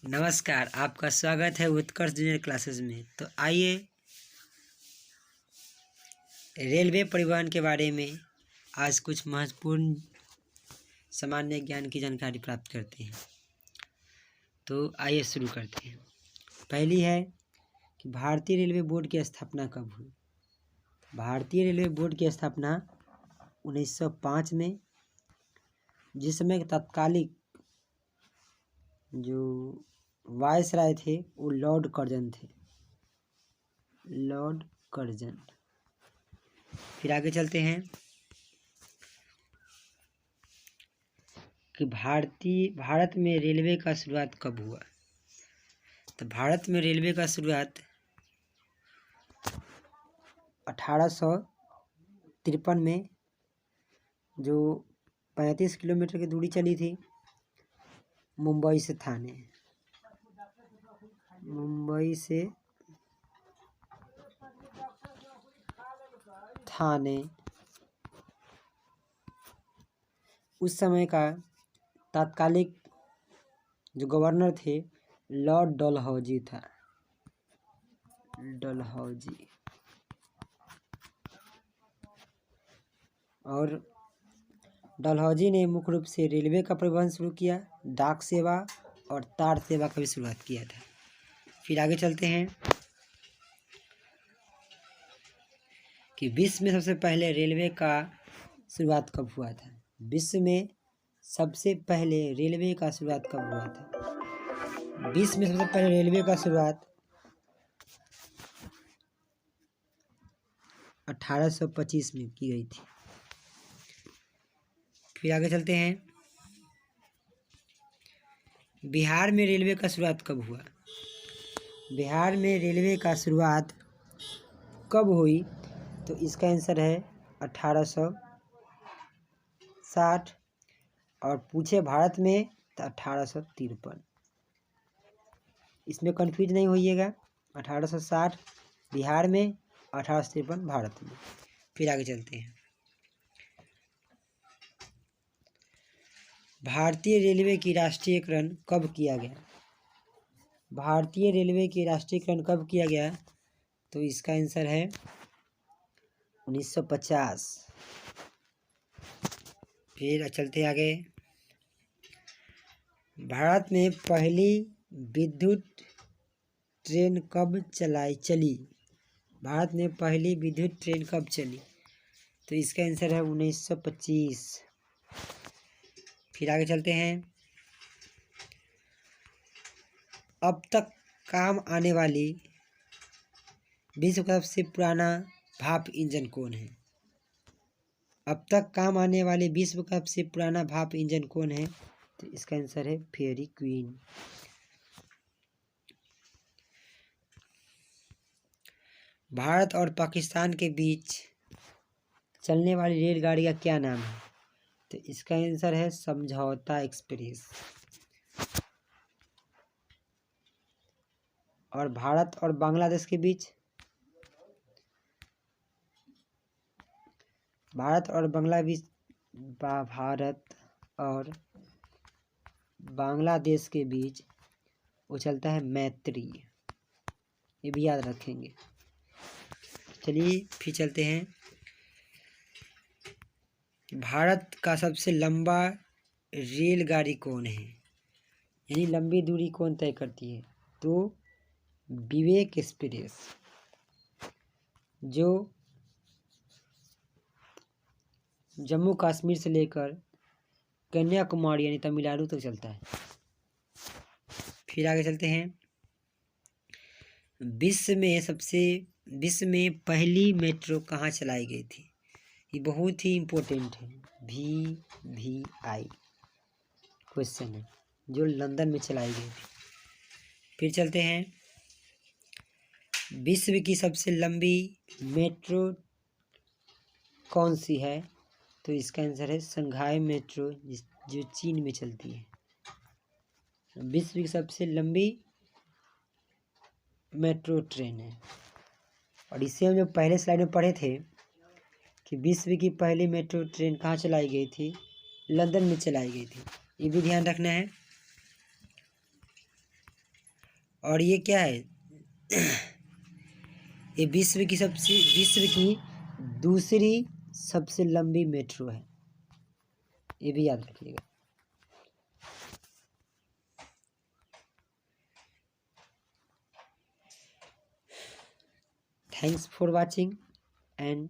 नमस्कार, आपका स्वागत है उत्कर्ष जूनियर क्लासेस में। तो आइए रेलवे परिवहन के बारे में आज कुछ महत्वपूर्ण सामान्य ज्ञान की जानकारी प्राप्त करते हैं। तो आइए शुरू करते हैं। पहली है कि भारतीय रेलवे बोर्ड की स्थापना कब हुई। भारतीय रेलवे बोर्ड की स्थापना 1905 में, जिस समय तत्कालिक जो वायसराय थे वो लॉर्ड कर्जन थे। Lord Curzon. फिर आगे चलते हैं कि भारत में रेलवे का शुरुआत कब हुआ। तो भारत में रेलवे का शुरुआत 1853 में, जो 35 किलोमीटर की दूरी चली थी मुंबई से थाने। मुंबई से थाने। उस समय का तात्कालिक जो गवर्नर थे लॉर्ड डलहौजी था। डलहौजी। और डलहौजी ने मुख्य रूप से रेलवे का परिवहन शुरू किया, डाक सेवा और तार सेवा का भी शुरुआत किया था। फिर आगे चलते हैं कि विश्व में सबसे पहले रेलवे का शुरुआत कब हुआ था। विश्व में सबसे पहले रेलवे का शुरुआत कब हुआ था। विश्व में सबसे पहले रेलवे का शुरुआत 1825 में की गई थी। फिर आगे चलते हैं, बिहार में रेलवे का शुरुआत कब हुआ। बिहार में रेलवे का शुरुआत कब हुई, तो इसका आंसर है 1860। और पूछे भारत में तो 1853। इसमें कंफ्यूज नहीं होइएगा। 1860 बिहार में, 1853 भारत में। फिर आगे चलते हैं, भारतीय रेलवे की राष्ट्रीयकरण कब किया गया। भारतीय रेलवे की राष्ट्रीयकरण कब किया गया, तो इसका आंसर है 1950। फिर चलते आगे, भारत में पहली विद्युत ट्रेन कब चली। भारत में पहली विद्युत ट्रेन कब चली, तो इसका आंसर है 1925। फिर आगे चलते हैं, अब तक काम आने वाली विश्व का सबसे पुराना भाप इंजन कौन है। अब तक काम आने वाले विश्व का सबसे पुराना भाप इंजन कौन है, तो इसका आंसर है फेयरी क्वीन। भारत और पाकिस्तान के बीच चलने वाली रेलगाड़ी का क्या नाम है, तो इसका आंसर है समझौता एक्सप्रेस। और भारत और बांग्लादेश के बीच, भारत और बांग्लादेश के बीच वो चलता है मैत्री। ये भी याद रखेंगे। चलिए फिर चलते हैं, भारत का सबसे लंबा रेलगाड़ी कौन है, यानी लंबी दूरी कौन तय करती है, तो विवेक एक्सप्रेस, जो जम्मू कश्मीर से लेकर कन्याकुमारी यानी तमिलनाडु तक चलता है। फिर आगे चलते हैं, विश्व में पहली मेट्रो कहाँ चलाई गई थी। ये बहुत ही इम्पोर्टेंट है। VVI क्वेश्चन है, जो लंदन में चलाई गई थी। फिर चलते हैं, विश्व की सबसे लंबी मेट्रो कौन सी है, तो इसका आंसर है शंघाई मेट्रो, जो चीन में चलती है। विश्व की सबसे लंबी मेट्रो ट्रेन है। और इसे हम जो पहले स्लाइड में पढ़े थे कि विश्व की पहली मेट्रो ट्रेन कहाँ चलाई गई थी, लंदन में चलाई गई थी। ये भी ध्यान रखना है। और ये क्या है, ये विश्व की दूसरी सबसे लंबी मेट्रो है, ये भी याद रखिएगा। Thanks for watching and